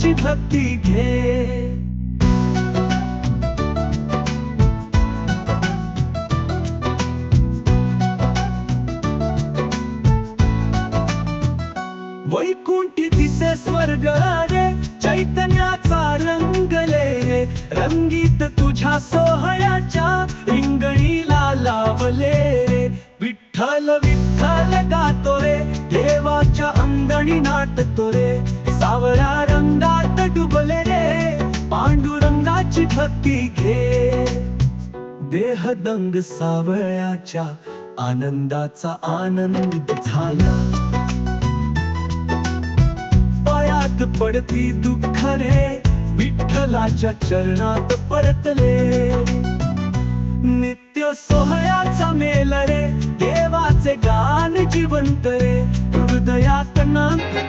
आनंदाची भक्ती घे। वैकुंठी दिसे स्वर्ग रे, चैतन्याचा रंगले रे, रंगीत तुझ्या सोहळ्याच्या रिंगणीला लावले रे। विठ्ठल विठ्ठल गातो रे, देवाच्या अंगणी नाटतो रे, सावळ्या रंगात डुबले रे, पांडुरंगाची भक्ती घे। देहदंग सावळ्याच्या आनंदाचा आनंद झाला, पायात पडती दुःख रे, विठ्ठलाच्या चरणात परतले। नित्य सोहळ्याचा मेल रे, देवाचे गान जिवंत रे, हृदयात नांद।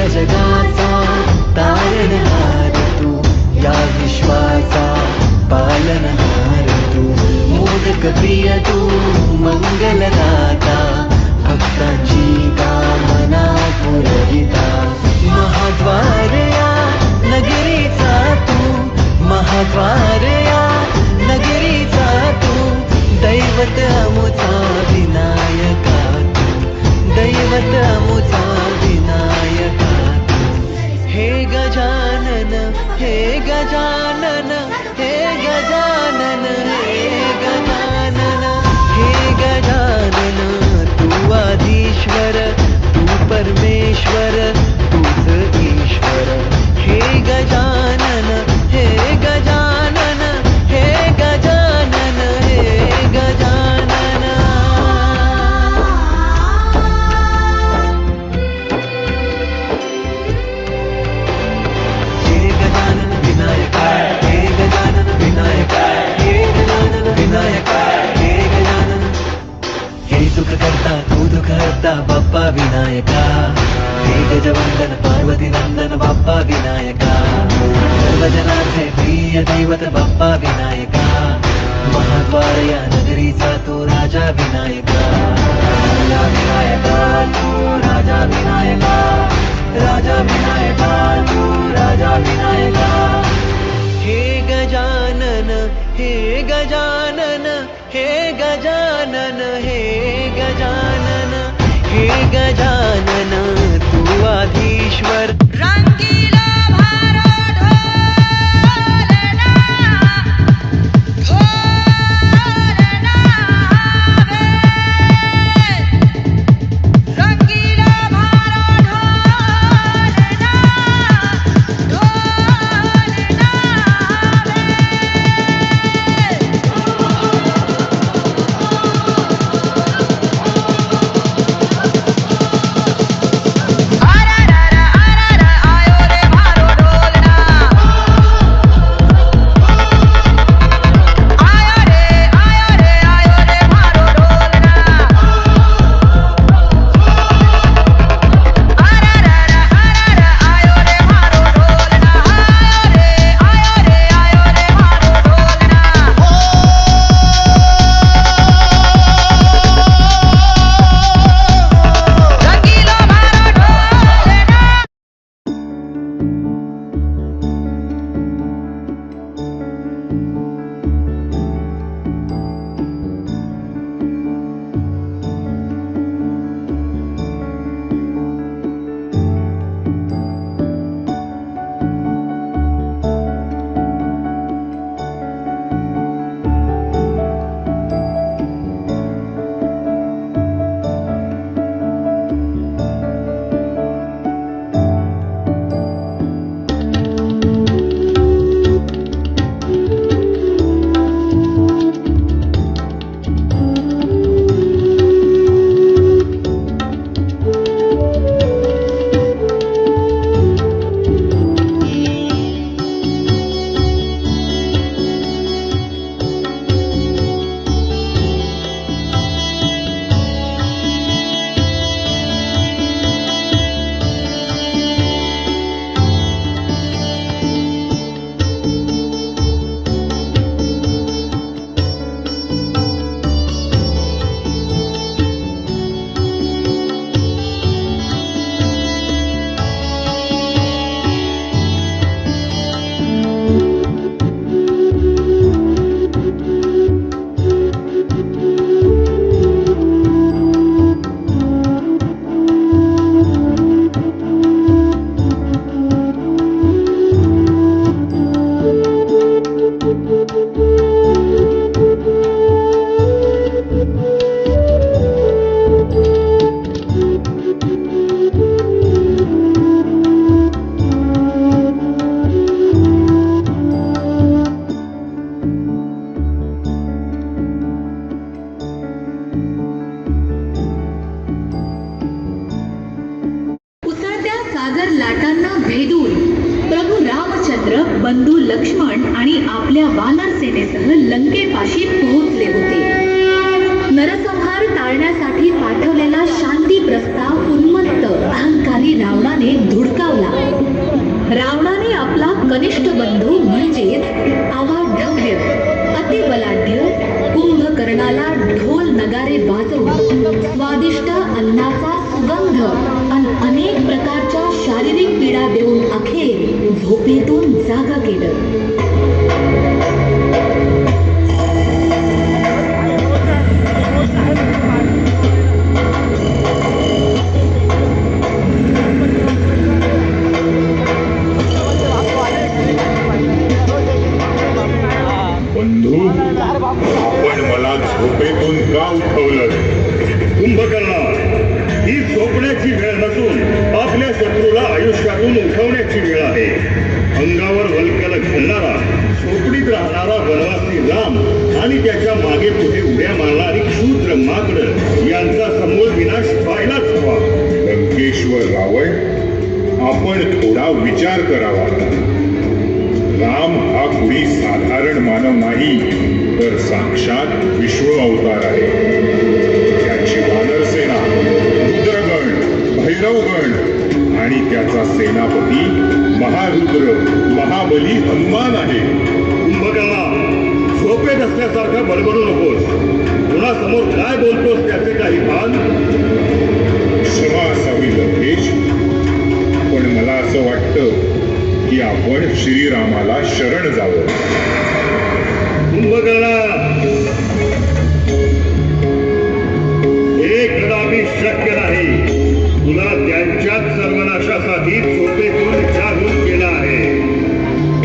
जगाचा तारणहार तू, या विश्वाचा पालनहार तू, मोदक प्रिय तू, मंगलदाता, भक्तांची कामना पुरविता। महाद्वार या नगरीचा तू, महाद्वार या नगरीचा तू, दैवत अमुचा विनायका तू, दैवत अमुचा विनायका तू। हे गजानन, हे गजानन, हे गजानन, हे गजानन, हे गजानन, तू हरता बाप्पा विनायका, हे गजवंदन पार्वती नंदन बाप्पा विनायका, सर्वजनांचे प्रिय दैवत बाप्पा विनायका, महाद्वार या नगरीचा तो राजा विनायका, राजा विनायका तू राजा विनायका, राजा विनायका तू राजा विनायका. हे गजानन हे गजानन हे गजानन हे गजानन हे गजानन तू आधीश्वर. रंगीला भारो ढोलना, ढोलना वे. रंगीला भारो ढोलना, ढोलना वे. आरा आयो रे भारो ढोलना, आयो रे आयो रे भारो ढोलना. आरा आयो रे भारो ढोलना, आयो रे भारो ढोलना. रंगीला भारो ढोलना. उसळत्या सागर लाटांना भेदून प्रभू रामचंद्र, बंधू लक्ष्मण आणि आपल्या वानर सेनेसह लंकेपाशी पोहोचले होते. नरसंहार टाळण्यासाठी पाठवलेला शांती प्रस्ताव उन्मत्त अहंकारी रावणाने धुडकावला. रावणाने आपला कनिष्ठ बंधू म्हणजेच आवाढव्य अतिबलाढ्य कुंभकर्णाला ढोल नगारे वाजवून स्वादिष्ट अन्नाचा सुगंध आणि अनेक प्रकारच्या शारीरिक पीडा देऊन अखेर झोपेतून जागा केलं. बंधू, आपण मला झोपेतून का उठवलं? कुंभकर्णा, ही झोपण्याची वेळ नसून आपल्या शत्रूला आयुष्यातून उठवण्याची वेळ आहे. अंगावर वल्कल घालणारा, झोपडीत राहणारा वनवासी राम आणि त्याच्या मागे पुढे उड्या मारणारी क्षुद्र माकड यांचा समूळ विनाश व्हायलाच हवा. लंकेश्वर रावण, आपण थोडा विचार करावा. राम हा कुणी साधारण मानव नाही, तर साक्षात विष्णू अवतार आहे. त्याची वानर सेना शत्रुघ्न आणि त्याचा सेनापती महारुद्र महाबली हनुमान आहे. कुंभकर्णा, झोपेत असल्यासारखा बडबडू नकोस. कुणासमोर काय बोलतोस त्याचे काही भान? क्षमा असावी लंकेश, पण मला असं वाटतं की आपण श्रीरामाला शरण जावं. कुंभकर्णा, हे कदापि शक्य नाही. तुला त्यांच्याच सर्वनाशासाठी झोपेतून जागून केला आहे.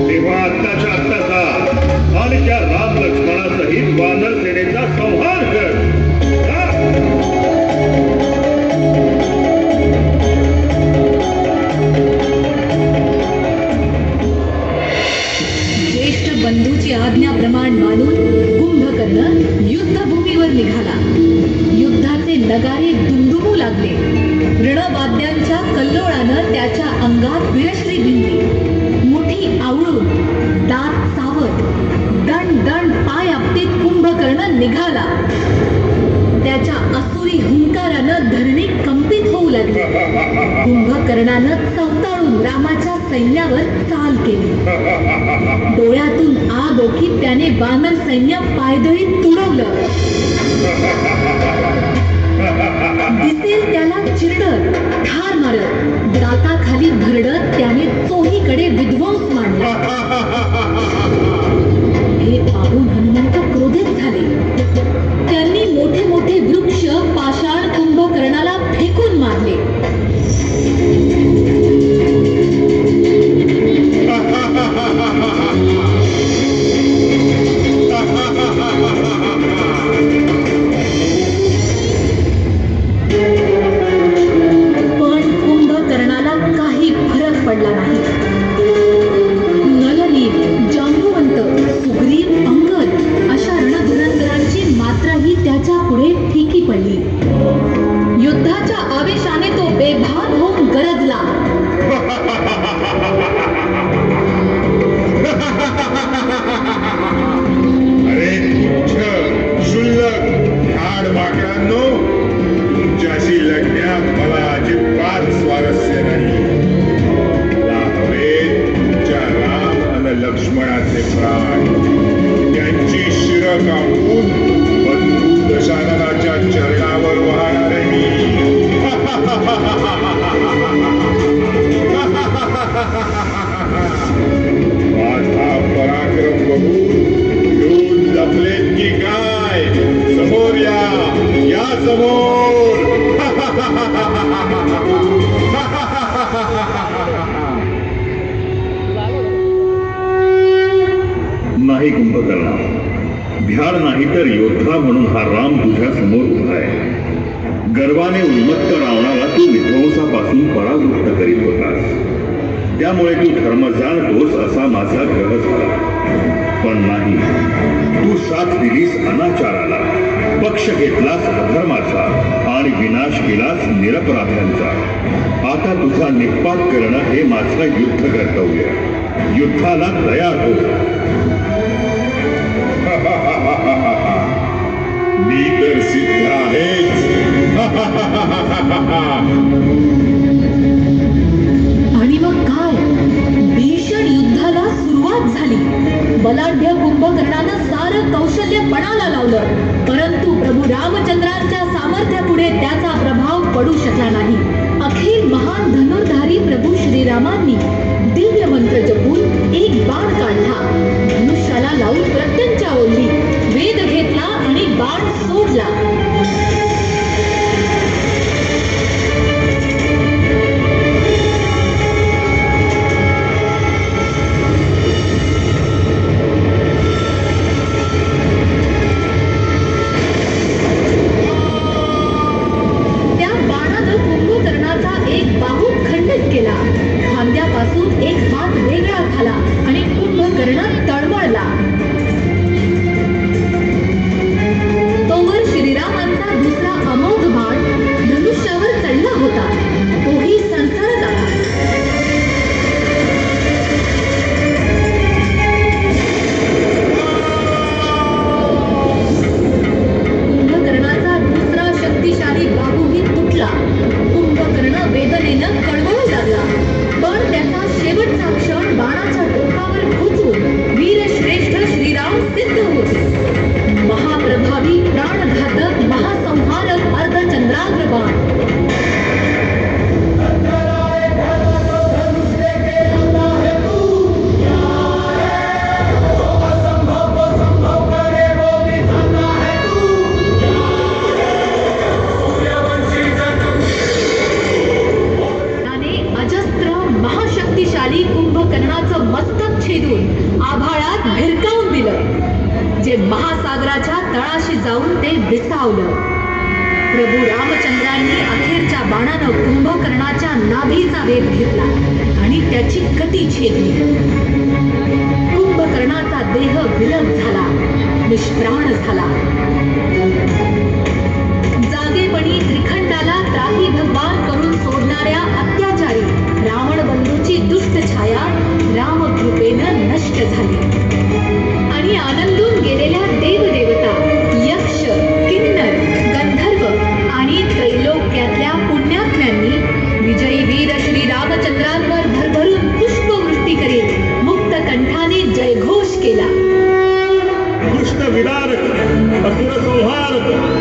तेव्हा आत्ताच्या आत्ता जा आणि त्या राम लक्ष्मणासहित वानर सेनेचा संहार कर. जा. ज्येष्ठ बंधूची आज्ञाप्रमाण मानून कुंभकर्ण युद्धभूमीवर निघाला. युद्धाचे नगारे दुमदुमू लागले. रणवाद्यांच्या कल्लोळानं त्याच्या अंगात विरश्री भिनली. मुठी आवळून दात सावत दण दण पाय आपटीत कुंभकर्ण निघाला. त्याच्या असुरी हुंकारानं धरणी कंपित होऊ लागली. कुंभकर्णानं चवताळून रामाच्या सैन्यावर चाल केली. डोळ्यातून आग ओकीत त्याने वानर सैन्य पायदळी तुडवलं. दिसेल त्याला चिरडत ठार मारत दाताखाली भरडत त्याने चोहीकडे विध्वंस मांडला. हे पाहून हनुमंत क्रोधित झाले. त्यांनी मोठे मोठे वृक्ष पाषाण कुंभकर्णाला फेकून मारले. पण कुंभकर्णाला काही फरक पडला नाही. नलनील, जांबुवंत, सुग्रीव, अंगद अशा रणधुरंधरांची मात्राही त्याच्या पुढे फिकी पडली. युद्धाच्या आवेशाने तो बेभान होऊन गरजला. अरे तुच्छ क्षुल्लक झाड माकडांनो, तुमच्याशी लढण्यात मला अजिबात स्वारस्य नाही. मला हवेत तुमच्या राम आणि लक्ष्मणाचे प्राण, त्यांची शिर कापून बंधू दशाननाच्या चरणावर वाहणार आहे मी. माझा पराक्रम बघून घेऊन लपलेत की काय? समोर या, या समोर. नाही कुंभकर्णा, भ्याड नाही तर योद्धा म्हणून हा राम तुझ्या समोर उभा आहे. गर्वाने उन्मत्त रावणाला तू विध्वंसापासून परावृत्त करीत होतास. त्यामुळे तू धर्म जाणतोस असा माझा ग्रह झाला. पण नाही, तू साथ दिलीस अनाचाराला, पक्ष घेतलास अधर्माचा आणि विनाश केलास निरपराध्यांचा. आता तुझा निपात करणं हे माझं युद्ध कर्तव्य. युद्धाला तयार हो. मी तर सिद्ध आहेच. आणि मग काय? भीषण युद्धाला सुरुवात झाली. बलाढ्य कुंभकर्णानं सारं कौशल्य पणाला लावलं, परंतु प्रभू रामचंद्रांच्या सामर्थ्यापुढे त्याचा प्रभाव पडू शकला नाही. अखिल महान धनुर्धारी प्रभू श्रीरामांनी दिव्य मंत्र जपून एक बाण काढला. धनुष्याला लावून प्रत्यंचा ओढली, वेद घेतला आणि बाण सोडला. वेदनेनं कळवळू लागला. पण त्याचा शेवटचा क्षण बाणाच्या टोकावर पोचून वीरश्रेष्ठ श्रीराम सिद्ध होते. महाप्रभावी प्राणघातक महासंहारक अर्धचंद्राग्र बाण. त्याने अजस्त्र महाशक्तिशाली कुंभकर्णाचं मस्तक छेदून आभाळात भिरकावून दिलं, जे महासागराच्या तळाशी जाऊन ते विसावलं. प्रभू रामचंद्रांनी अखेरच्या बाणानं कुंभकर्णाच्या नाभीचा वेध घेतला आणि त्याची कटी छेदली. कुंभकर्णाचा देह विलग झाला, निष्प्राण झाला. जागेपणी त्रिखंडाला त्राही भगवान करून सोडणाऱ्या अत्याचारी रावण बंधूची दुष्ट छाया रामकृपेनं नष्ट झाली आणि आनंदून गेलेल्या देवदेवता, यक्ष, किन्नर, गंधर्व आणि त्रैलोक्यातल्या पुण्यात्म्यांनी विजयी वीर श्री रामचंद्रांवर भरभरून पुष्पवृष्टी करीत मुक्त कंठाने जयघोष केला. दुष्ट विदारक असुर संहारक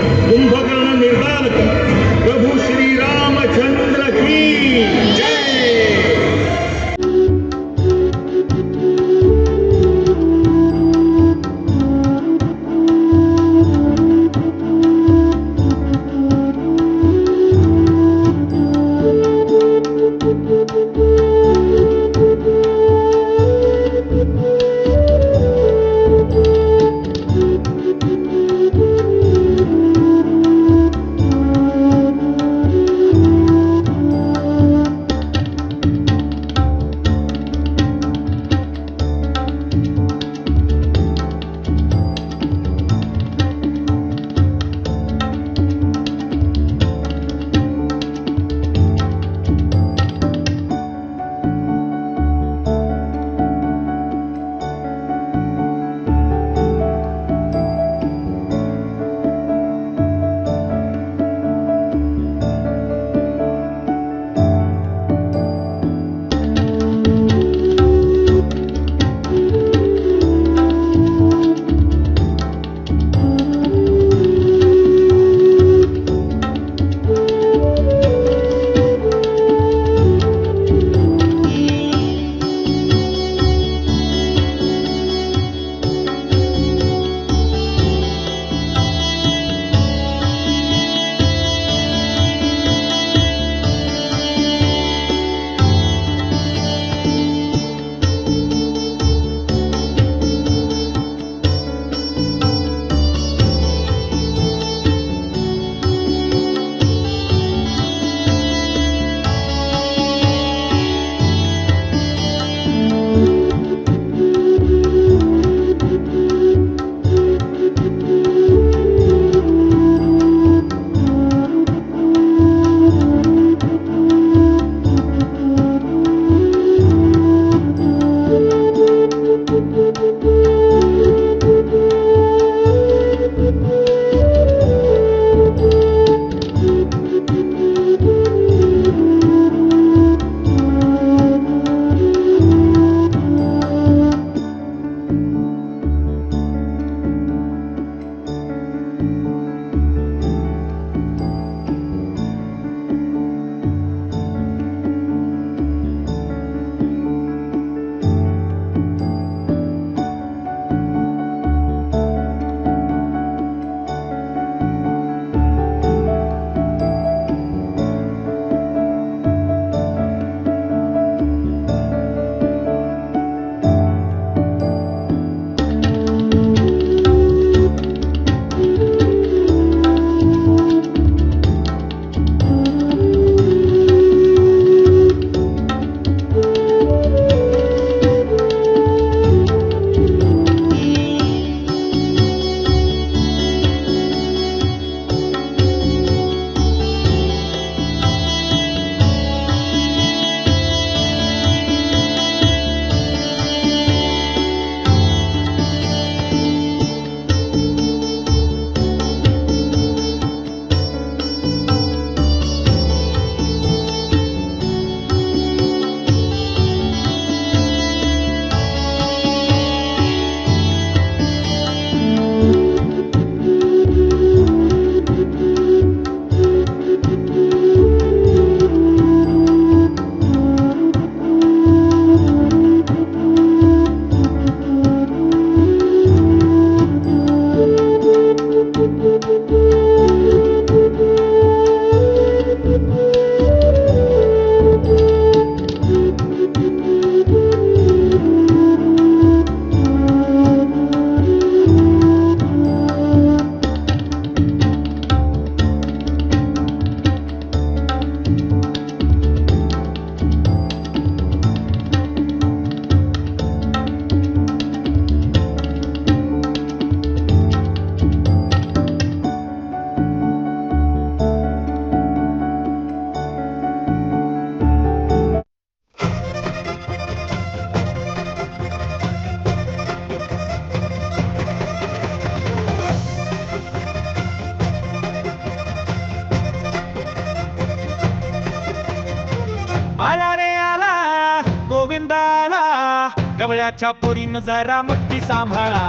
जावळ्याच्या पोरीनं जरा मुठी सांभाळा.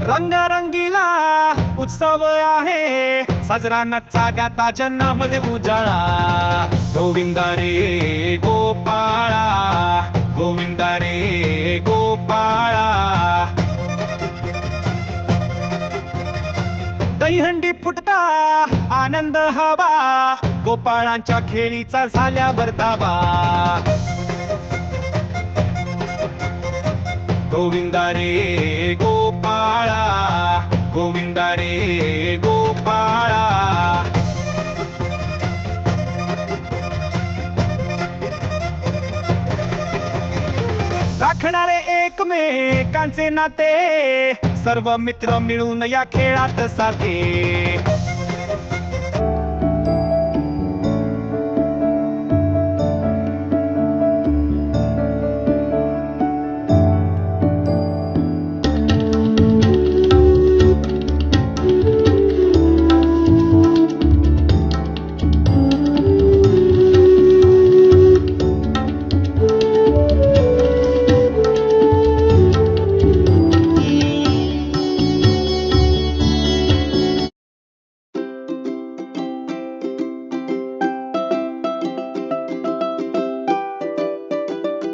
रंगरंगीला उत्सव आहे साजरा नचा गाता जन्नामध्ये उजाळा. गोविंदा रे गोपाळा, गोविंदा रे गोपाळा. दहीहंडी फुटता आनंद हवा, गोपाळांच्या खेळीचा झाल्यावर दाबा. गोविंदा रे गोपाळा, गोविंदा रे गोपाळा. राखणारे एकमेकांचे नाते, सर्व मित्र मिळून या खेळात साथे.